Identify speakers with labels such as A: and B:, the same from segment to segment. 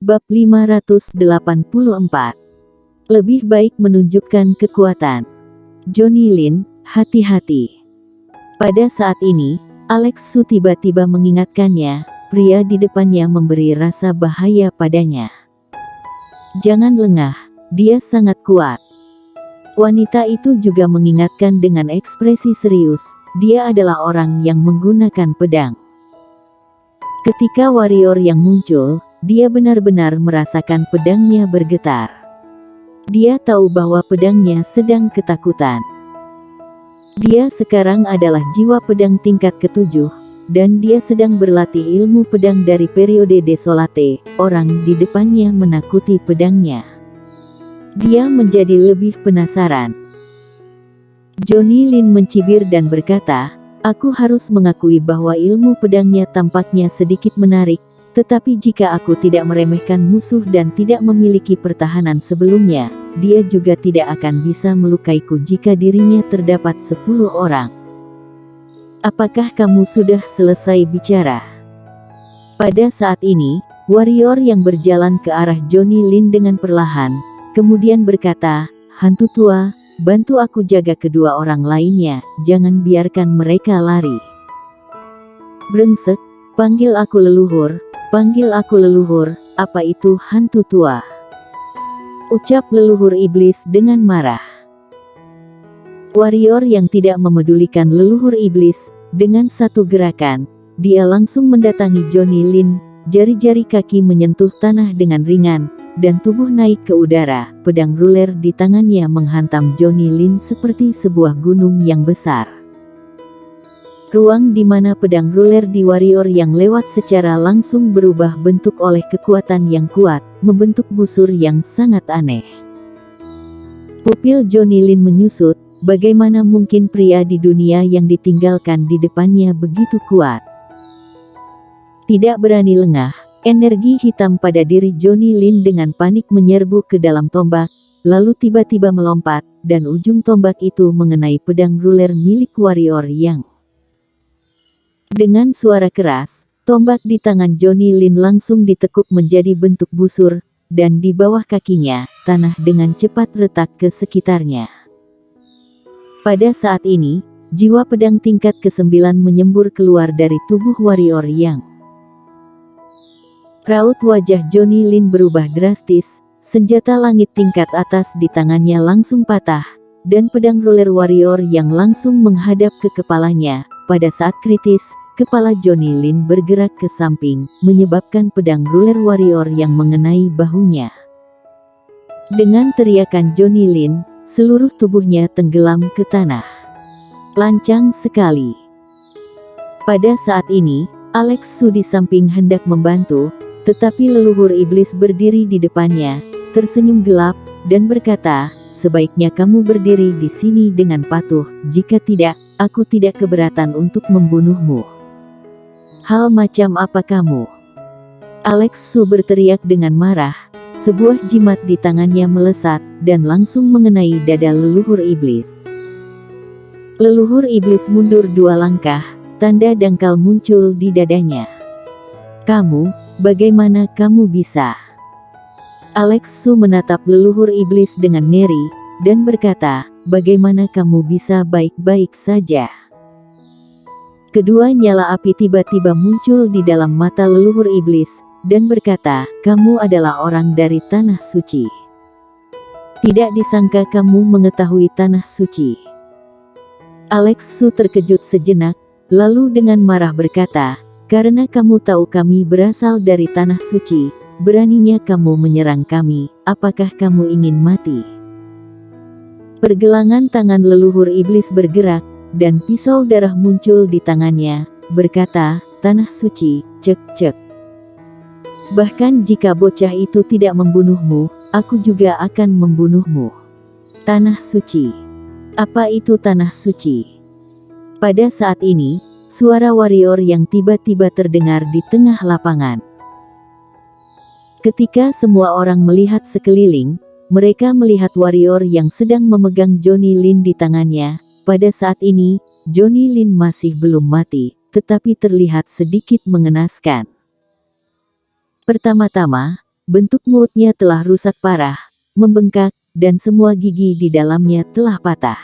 A: Bab 584. Lebih baik menunjukkan kekuatan. Johnny Lin, hati-hati. Pada saat ini, Alex Su tiba-tiba mengingatkannya, pria di depannya memberi rasa bahaya padanya. Jangan lengah, dia sangat kuat. Wanita itu juga mengingatkan dengan ekspresi serius, dia adalah orang yang menggunakan pedang. Ketika warrior yang muncul, dia benar-benar merasakan pedangnya bergetar. Dia tahu bahwa pedangnya sedang ketakutan. Dia sekarang adalah jiwa pedang tingkat ke-7, dan dia sedang berlatih ilmu pedang dari periode Desolate. Orang di depannya menakuti pedangnya. Dia menjadi lebih penasaran. Johnny Lin mencibir dan berkata, "Aku harus mengakui bahwa ilmu pedangnya tampaknya sedikit menarik, tetapi jika aku tidak meremehkan musuh dan tidak memiliki pertahanan sebelumnya, dia juga tidak akan bisa melukaiku jika dirinya terdapat 10 orang. Apakah kamu sudah selesai bicara?" Pada saat ini, warrior yang berjalan ke arah Johnny Lin dengan perlahan, kemudian berkata, "Hantu tua, bantu aku jaga kedua orang lainnya, jangan biarkan mereka lari." "Brengsek, panggil aku leluhur, panggil aku leluhur, apa itu hantu tua?" ucap leluhur iblis dengan marah. Warrior yang tidak memedulikan leluhur iblis, dengan satu gerakan, dia langsung mendatangi Johnny Lin, jari-jari kaki menyentuh tanah dengan ringan, dan tubuh naik ke udara. Pedang ruler di tangannya menghantam Johnny Lin seperti sebuah gunung yang besar. Ruang di mana pedang ruler di warrior yang lewat secara langsung berubah bentuk oleh kekuatan yang kuat, membentuk busur yang sangat aneh. Pupil Johnny Lin menyusut, bagaimana mungkin pria di dunia yang ditinggalkan di depannya begitu kuat. Tidak berani lengah, energi hitam pada diri Johnny Lin dengan panik menyerbu ke dalam tombak, lalu tiba-tiba melompat, dan ujung tombak itu mengenai pedang ruler milik warrior yang. Dengan suara keras, tombak di tangan Johnny Lin langsung ditekuk menjadi bentuk busur, dan di bawah kakinya, tanah dengan cepat retak ke sekitarnya. Pada saat ini, jiwa pedang tingkat ke-9 menyembur keluar dari tubuh warrior yang. Raut wajah Johnny Lin berubah drastis, senjata langit tingkat atas di tangannya langsung patah, dan pedang ruler warrior yang langsung menghadap ke kepalanya. Pada saat kritis, kepala Johnny Lin bergerak ke samping, menyebabkan pedang ruler warrior yang mengenai bahunya. Dengan teriakan Johnny Lin, seluruh tubuhnya tenggelam ke tanah. Lancang sekali. Pada saat ini, Alex Su di samping hendak membantu, tetapi leluhur iblis berdiri di depannya, tersenyum gelap, dan berkata, "Sebaiknya kamu berdiri di sini dengan patuh, jika tidak, aku tidak keberatan untuk membunuhmu." "Hal macam apa kamu?" Alex Su berteriak dengan marah. Sebuah jimat di tangannya melesat, dan langsung mengenai dada leluhur iblis. Leluhur iblis mundur 2 langkah, tanda dangkal muncul di dadanya. "Kamu, bagaimana kamu bisa?" Alex Su menatap leluhur iblis dengan ngeri, dan berkata, "Bagaimana kamu bisa baik-baik saja?" Kedua nyala api tiba-tiba muncul di dalam mata leluhur iblis, dan berkata, "Kamu adalah orang dari Tanah Suci. Tidak disangka kamu mengetahui Tanah Suci." Alex Su terkejut sejenak, lalu dengan marah berkata, "Karena kamu tahu kami berasal dari Tanah Suci, beraninya kamu menyerang kami, apakah kamu ingin mati?" Pergelangan tangan leluhur iblis bergerak, dan pisau darah muncul di tangannya, berkata, "Tanah Suci, cek-cek. Bahkan jika bocah itu tidak membunuhmu, aku juga akan membunuhmu." Tanah Suci. Apa itu Tanah Suci? Pada saat ini, suara warrior yang tiba-tiba terdengar di tengah lapangan. Ketika semua orang melihat sekeliling, mereka melihat warrior yang sedang memegang Johnny Lin di tangannya. Pada saat ini, Johnny Lin masih belum mati, tetapi terlihat sedikit mengenaskan. Pertama-tama, bentuk mulutnya telah rusak parah, membengkak, dan semua gigi di dalamnya telah patah.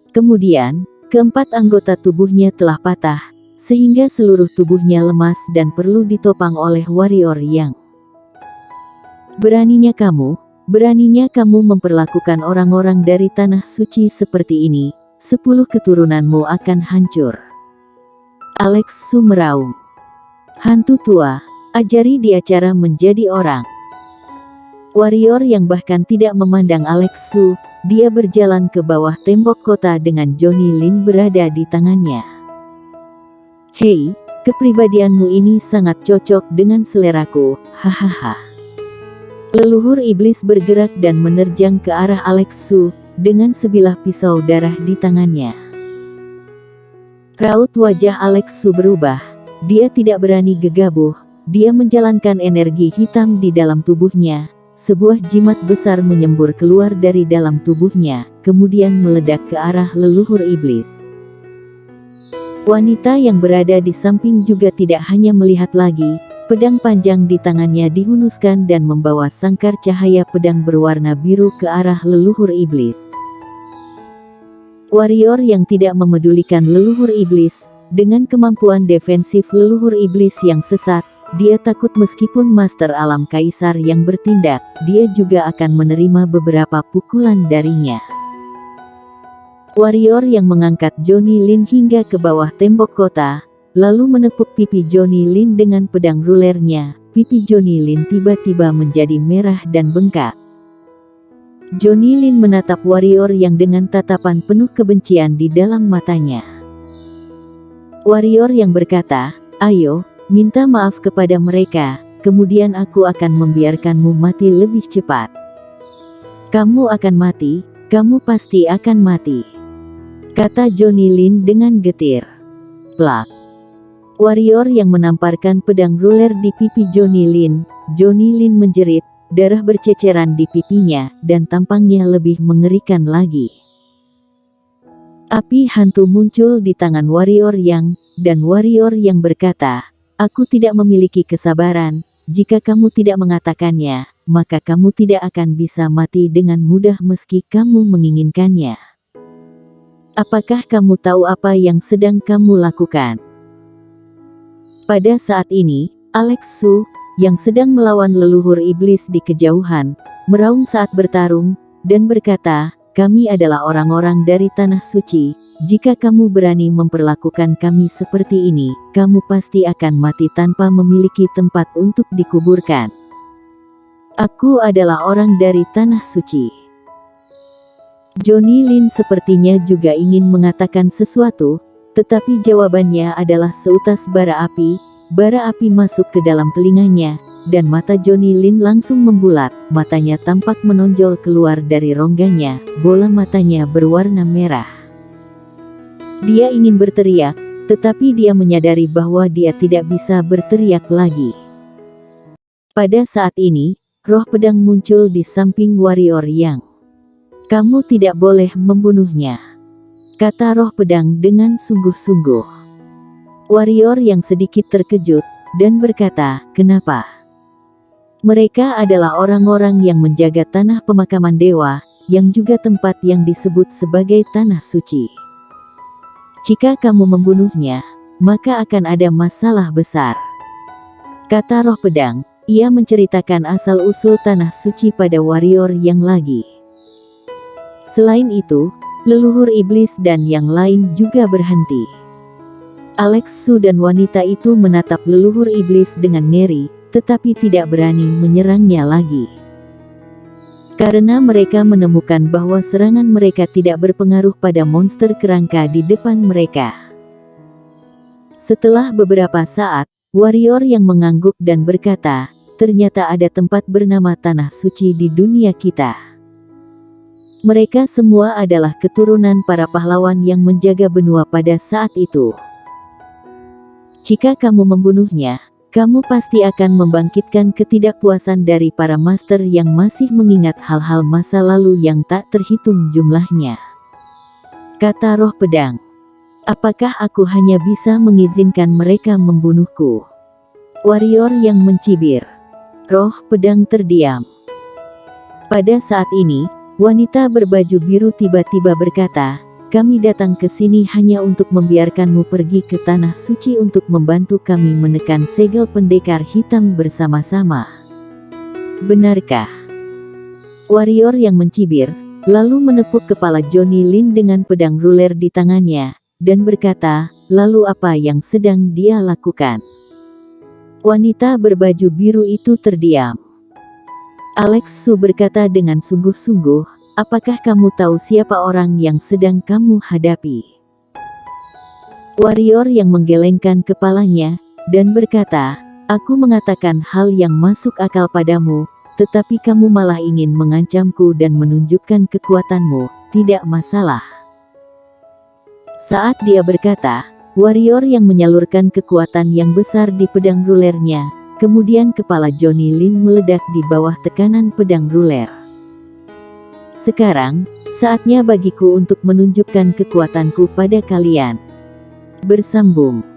A: Kemudian, keempat anggota tubuhnya telah patah, sehingga seluruh tubuhnya lemas dan perlu ditopang oleh warrior yang. Beraninya kamu memperlakukan orang-orang dari tanah suci seperti ini, 10 keturunanmu akan hancur. Alex Su meraung. Hantu tua, ajari dia cara menjadi orang. Warrior yang bahkan tidak memandang Alex Su, dia berjalan ke bawah tembok kota dengan Johnny Lin berada di tangannya. Hei, kepribadianmu ini sangat cocok dengan seleraku, hahaha. Leluhur iblis bergerak dan menerjang ke arah Alex Su, dengan sebilah pisau darah di tangannya. Raut wajah Alex Su berubah, dia tidak berani gegabah, dia menjalankan energi hitam di dalam tubuhnya. Sebuah jimat besar menyembur keluar dari dalam tubuhnya, kemudian meledak ke arah leluhur iblis. Wanita yang berada di samping juga tidak hanya melihat lagi, pedang panjang di tangannya dihunuskan dan membawa sangkar cahaya pedang berwarna biru ke arah leluhur iblis. Warrior yang tidak memedulikan leluhur iblis, dengan kemampuan defensif leluhur iblis yang sesat, dia takut meskipun Master Alam Kaisar yang bertindak, dia juga akan menerima beberapa pukulan darinya. Warrior yang mengangkat Johnny Lin hingga ke bawah tembok kota, lalu menepuk pipi Johnny Lin dengan pedang rulernya. Pipi Johnny Lin tiba-tiba menjadi merah dan bengkak. Johnny Lin menatap warrior yang dengan tatapan penuh kebencian di dalam matanya. Warrior yang berkata, "Ayo, minta maaf kepada mereka, kemudian aku akan membiarkanmu mati lebih cepat. Kamu akan mati, kamu pasti akan mati," kata Johnny Lin dengan getir. Plak. Warrior yang menamparkan pedang ruler di pipi Johnny Lin menjerit, darah berceceran di pipinya, dan tampangnya lebih mengerikan lagi. Api hantu muncul di tangan warrior dan warrior yang berkata, "Aku tidak memiliki kesabaran, jika kamu tidak mengatakannya, maka kamu tidak akan bisa mati dengan mudah meski kamu menginginkannya. Apakah kamu tahu apa yang sedang kamu lakukan?" Pada saat ini, Alex Su, yang sedang melawan leluhur iblis di kejauhan, meraung saat bertarung, dan berkata, "Kami adalah orang-orang dari tanah suci. Jika kamu berani memperlakukan kami seperti ini, kamu pasti akan mati tanpa memiliki tempat untuk dikuburkan. Aku adalah orang dari tanah suci." Johnny Lin sepertinya juga ingin mengatakan sesuatu, tetapi jawabannya adalah seutas bara api. Bara api masuk ke dalam telinganya, dan mata Johnny Lin langsung membulat, matanya tampak menonjol keluar dari rongganya, bola matanya berwarna merah. Dia ingin berteriak, tetapi dia menyadari bahwa dia tidak bisa berteriak lagi. Pada saat ini, roh pedang muncul di samping warrior yang. "Kamu tidak boleh membunuhnya," kata roh pedang dengan sungguh-sungguh. Warrior yang sedikit terkejut, dan berkata, "Kenapa?" Mereka adalah orang-orang yang menjaga tanah pemakaman dewa, yang juga tempat yang disebut sebagai tanah suci. "Jika kamu membunuhnya, maka akan ada masalah besar," kata roh pedang. Ia menceritakan asal-usul tanah suci pada warrior yang lagi. Selain itu, leluhur iblis dan yang lain juga berhenti. Alex Su dan wanita itu menatap leluhur iblis dengan ngeri, tetapi tidak berani menyerangnya lagi. Karena mereka menemukan bahwa serangan mereka tidak berpengaruh pada monster kerangka di depan mereka. Setelah beberapa saat, warrior yang mengangguk dan berkata, "Ternyata ada tempat bernama Tanah Suci di dunia kita. Mereka semua adalah keturunan para pahlawan yang menjaga benua pada saat itu. Jika kamu membunuhnya, kamu pasti akan membangkitkan ketidakpuasan dari para master yang masih mengingat hal-hal masa lalu yang tak terhitung jumlahnya," kata roh pedang. "Apakah aku hanya bisa mengizinkan mereka membunuhku?" Warrior yang mencibir. Roh pedang terdiam. Pada saat ini, wanita berbaju biru tiba-tiba berkata, "Kami datang ke sini hanya untuk membiarkanmu pergi ke tanah suci untuk membantu kami menekan segel pendekar hitam bersama-sama. Benarkah?" Warrior yang mencibir, lalu menepuk kepala Johnny Lin dengan pedang ruler di tangannya, dan berkata, "Lalu apa yang sedang dia lakukan?" Wanita berbaju biru itu terdiam. Alex Su berkata dengan sungguh-sungguh, "Apakah kamu tahu siapa orang yang sedang kamu hadapi?" Warrior yang menggelengkan kepalanya, dan berkata, "Aku mengatakan hal yang masuk akal padamu, tetapi kamu malah ingin mengancamku dan menunjukkan kekuatanmu. Tidak masalah." Saat dia berkata, warrior yang menyalurkan kekuatan yang besar di pedang rulernya, kemudian kepala Johnny Lin meledak di bawah tekanan pedang ruler. "Sekarang, saatnya bagiku untuk menunjukkan kekuatanku pada kalian." Bersambung.